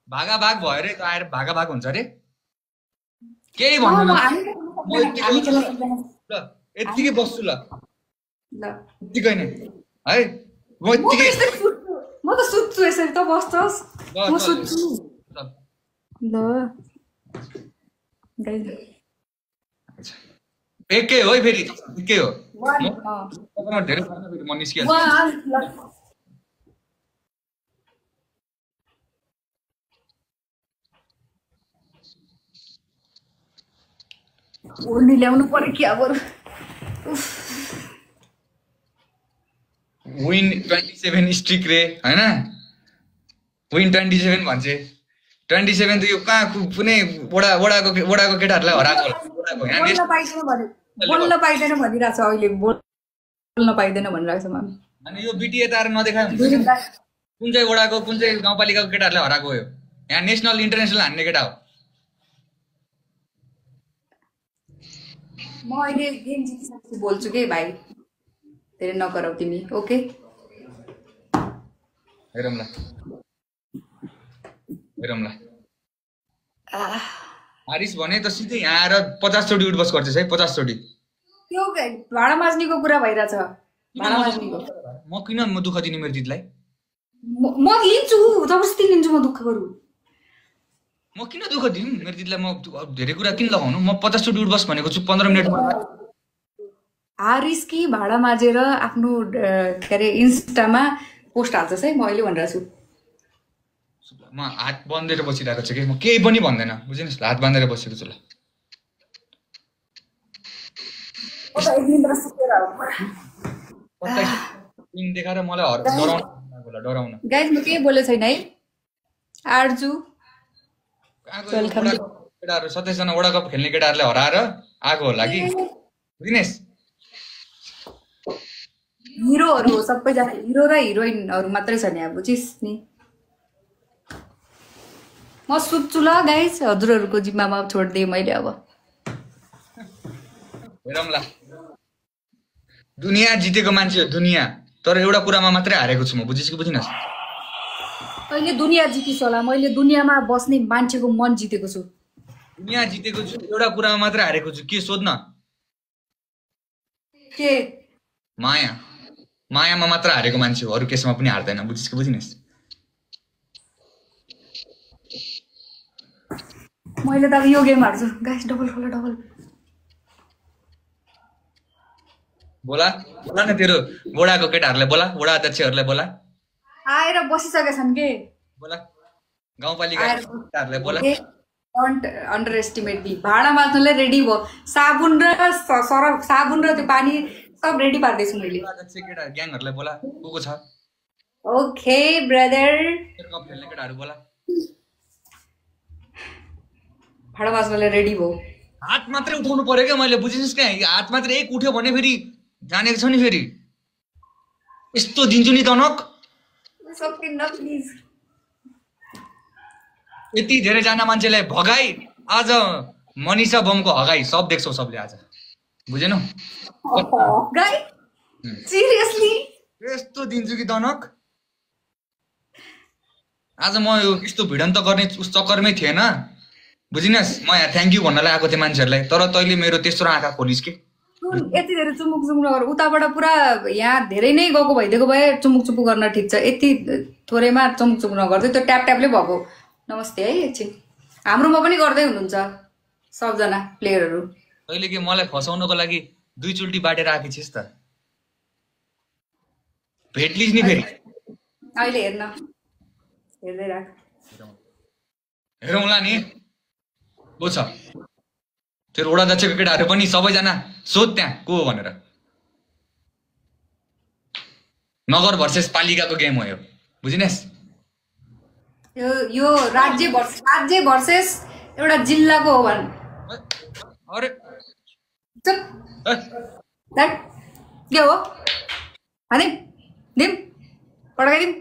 भागाभाग भयो रे, आएर भागाभाग हुन्छ रे। केही भन्नु म यतिकै बस्छु ल यतिकै नै है म यतिकै म त सुत्छु यसरी त बस्छस् म सुत्छु ल एकै हो फेरि एकै हो म धेरै फेरि म निस्किहाल्छु ओर्नी ल्याउनु पर्यो कि अब विन 27 स्ट्रिक रे हैन विन 27 भन्छे 27 त यो कहाँ कुनै वडाको केटाहरुलाई हराएको बोल्न पाइदैन भनिरहेछ अहिले बोल्न पाइदैन भनिरहेछ मामी अनि यो बिटिए तार नदेखाए हुन्छ कुन चाहिँ वडाको कुन चाहिँ गाउँपालिकाको केटाहरुलाई हराएको हो यहाँ नेशनल इन्टरनेशनल हान्ने केटा हो म अहिले गेम जितिसकेपछि बोल्छु के भाइ धेरै नगरौ तिमी ओके हेरौँला हारिस भने त सिधै यहाँ आएर 50 चोटी उठबस गर्छस् है 50 चोटी त्यो भाडा माझ्नेको कुरा भइराछ भाडा माझ्नेको म किन दुःख दिने मेरो दिदीलाई म लिन्छु जबरजस्ती लिन्छु म दुःख गरु म किन दुःख दिनु मेरो दिदीलाई म धेरै कुरा किन लगाउनु म 50 चोटी उठबस भनेको छु 15 मिनेटमा हारिस कि भाडा माझेर आफ्नो के अरे इन्स्टामा पोस्ट हाल्छस् है म अहिले भनिरहेछु म हात बाँधेर बसिरहेको छु कि म केही पनि भन्दैन बुझिनस् हात बाँधेर बसेको छु ल देखाएर मलाई डराउन गाइस म केही बोले छैन है आर्जु केटाहरु 27 जना वडा कप खेल्ने केटाहरुले हराएर आएको होला कि बुझिनस् हिरोहरु हो सबैजना हिरो र हिरोइनहरु मात्रै छ नि अब बुझिस् नि म सुत्छु ल गाइस हजुरहरुको जिम्मामा छोड्दिए मैले अब हेरौँला दुनिया जितेको मान्छे हो दुनिया तर एउटा कुरामा मात्रै हारेको छु म बुझिस् कि बुझिनस् अहिले दुनिया जितिस होला मैले दुनियामा बस्ने मान्छेको मन जितेको छु दुनिया जितेको छु एउटा कुरामा मात्रै हारेको छु के सोध्न के मायामा मात्र हारेको मान्छे हो अरु केसमा पनि हार्दैन बुझिस् कि बुझिनस् मैले त यो गेम हार्छु गाइस डबल बोला न तेरो वडाको केटाहरुलाई बोला वडा अध्यक्षहरुलाई बोला आएर बसिसकेछन् के बोला गाउँपालिका केटाहरुलाई बोला डोन्ट अन्डर एस्टिमेट मी भाडा माझ्नलाई रेडी भयो साबुन र सरफ साबुन र त्यो पानी सब रेडी पार्दैछु मैले अध्यक्ष केटा ग्याङहरुलाई बोला को छ ओके ब्रदर कप खेल्ने केटाहरु बोला भाडा माझ्नलाई रेडी भयो हात मात्रै उठाउनु पर्यो के मैले बुझिनस् के हात मात्रै एक उठ्यो भने फेरि जानेको छ नि फेरि यस्तो दिन्छु नि तनक सकिन्न प्लिज यति धेरै जना मान्छेलाई भगाई आज मनिषा बमको हगाई सब देख्छौ सबले आज बुझेनौ गाइ सिरियसली यस्तो दिन्छु कि तनक आज म यो यस्तो भिडन्त गर्ने उस चक्करमै थिएन बुझिनस् म यहाँ थ्यांक यू भन्नलाई आएको थिएँ मान्छेहरुलाई तर तैले मेरो तेस्रो आँखा खोलिस् के यति धेरै चुमुक नगर उताबाट पुरा यहाँ धेरै नै गएको भइदिएको भए चुमुक गर्न ठिक छ यति थोरैमा चुमुक नगर्दै त्यो ट्यापले भएको नमस्ते है एकछिन हाम्रोमा पनि गर्दै हुनुहुन्छ सबजना प्लेयरहरु तैले के मलाई फसाउनको लागि दुई चुल्टी बाटेर आकी छिस् त भेटलिस् नि फेरि अहिले हेर्न हेर्दै राख हेरौँला नि को छ तेरो वडा अध्यक्षको केटाहरु पनि सबैजना सोध त्यहाँ को हो भनेर नगर भर्सेस पालिकाको गेम हो यो बुझिनस् यो राज्य भर्सेस एउटा जिल्लाको हो भन् अरे चुप के हो अनि दिम पड्काइदिम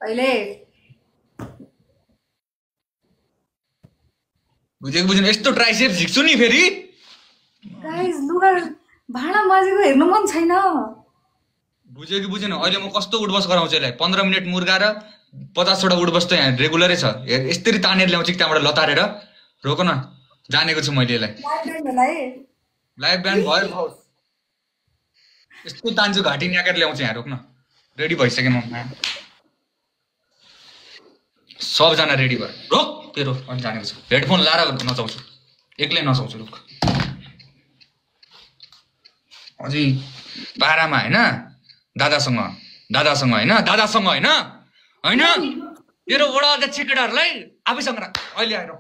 अहिले बुझेको यस्तो ट्राइसेप्स झिक्छु नि फेरि गाइस लुगा भाडा माझेको हेर्नु मन छैन बुझ्यो कि बुझेन अहिले म कस्तो उठबस गराउँछु यसलाई 15 मिनेट मुर्गाएर 50वटा उडबस त यहाँ रेगुलरै छ। यस्तरी तानेर ल्याउँछु कि त्यहाँबाट लतारेर। रोक न, जानेको छु मैले यसलाई। लाइभ ब्यान्ड भयो। यस्तो तान्छु घाँटी न्याकेर ल्याउँछु यहाँ। रोक्न, रेडी भइसक्यो म। सबजना रेडी भयो। रोक तेरो अनि जानेको छु। हेडफोन लाएर नचाउँछु, एक्लै नचाउँछु। रोक अझै पारामा होइन, दादासँग होइन, दादासँग होइन होइन, तेरो वडा अध्यक्ष केटाहरूलाई आफैसँग राख। अहिले आएर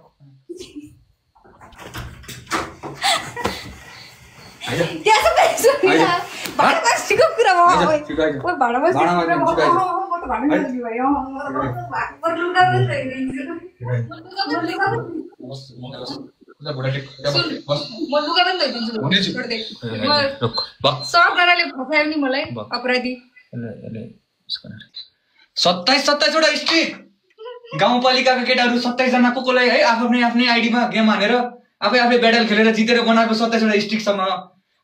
मलाई अपराधी 27-27वटा स्ट्रिक गाउँपालिकाका केटाहरू 27 जना कोलाई है आफ्नै आइडीमा गेम हानेर आफै ब्याटल खेलेर जितेर बनाएको 27वटा स्ट्रिकसँग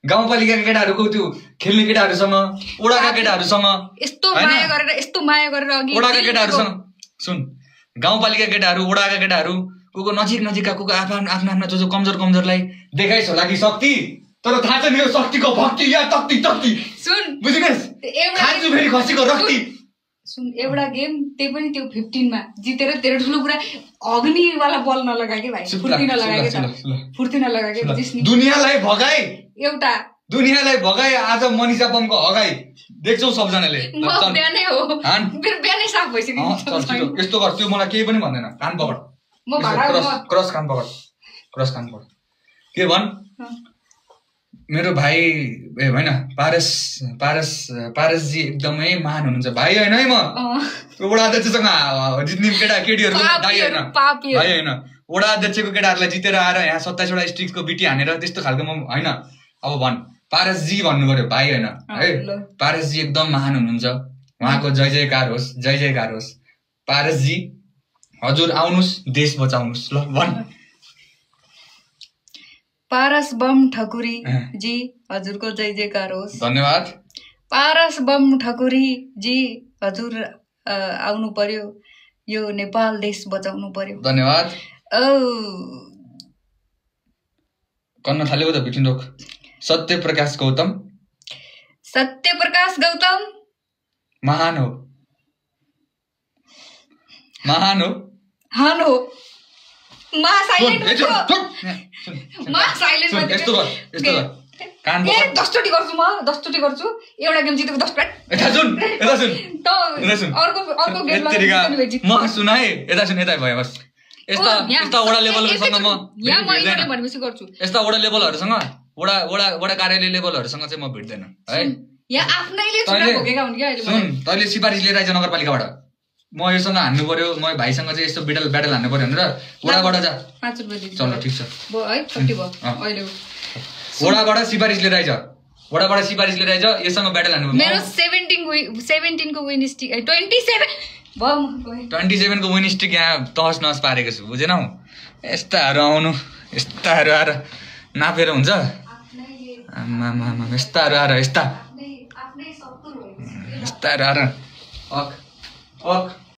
गाउँपालिकाका केटाहरूको त्यो खेल्ने केटाहरूसँग ओडाका केटाहरूसँग यस्तो माया गरेर अघि ओडाका केटाहरूसँग सुन गाउँपालिका केटाहरू ओडाका केटाहरू को नजिकका को आफ्ना जो कमजोरलाई देखाइस् होला कि शक्ति तर थाहा छ नि यो शक्तिको भक्ति या तक्ति सुन बुझिनस् खान्छु फेरि खसीको रक्ति सुन एउटा गेम त्यही पनि त्यो 15 मा जितेर तेरो ठुलो पुरा अग्निवाला बल नलगा के भाइ फुर्ती नलगा के जिस्नी दुनियाँलाई भगाई आज मनिषा बमको हगाई देख्छौ सबजनाले म बिहानै हो मेरो बिहानै साफ भइसक्यो यस्तो गर्छ त्यो मलाई केही पनि भन्दैन कान पकड म भाडा क्रस कान पकड के भन् मेरो भाइ होइन पारसजी एकदमै महान हुनुहुन्छ भाइ होइन है म वडा अध्यक्षसँग जित्ने केटीहरू दाइ होइन वडा अध्यक्षको केटाहरूलाई जितेर आएर यहाँ 27वटा स्ट्रिक्सको बिटी हानेर त्यस्तो खालको म होइन अब भन् पारसजी भन्नु पर्यो भाइ होइन है पारसजी एकदम महान हुनुहुन्छ उहाँको जय जयकार होस् पारसजी हजुर आउनुहोस् देश बचाउनुहोस् ल भन् पारस बम ठकुरी जी हजुरको जय जयकार होस् धन्यवाद पारस बम ठकुरी जी हजुर आउनु पर्यो यो नेपाल देश बचाउनु पर्यो धन्यवाद कन्न थालेको त बिटिन रोक सत्यप्रकाश गौतम महान हो मा साइलेन्ट यस्तो गर कान पकड 10 चोटी गर्छु एउटा गेम जितेको 10 प्लेट यता सुन अर्को गेम म सुनाए यता भयो बस यस्ता वडा लेभलहरुसँग म यहाँ म इन्टरनेट भनेपछि गर्छु यस्ता वडा लेभलहरुसँग वडा कार्यालय लेभलहरुसँग चाहिँ म भेट्दैन है यहाँ आफ्नैले छुरा भोगेका हुन् के अहिले सुन तैले सिफारिस लिएर आइज नगरपालिकाबाट म योसँग हान्नु पर्यो म भाइसँग चाहिँ यस्तो ब्याटल हान्नु पर्यो भनेर वडाबाट जा 5 रुपैयाँ चलो ठीक छ भयो है 30 भयो अहिले वडाबाट सिफारिस लिएर आइज यससँग ब्याटल हान्नु मेरो 17 को विन स्टिक 27 भयो 27 को विन स्टिक यहाँ तहस नहस पारेको छु बुझेनौ यस्ताहरु आएर नापेर हुन्छ आमा यस्ताहरु आएर यस्ताहरु आएर अक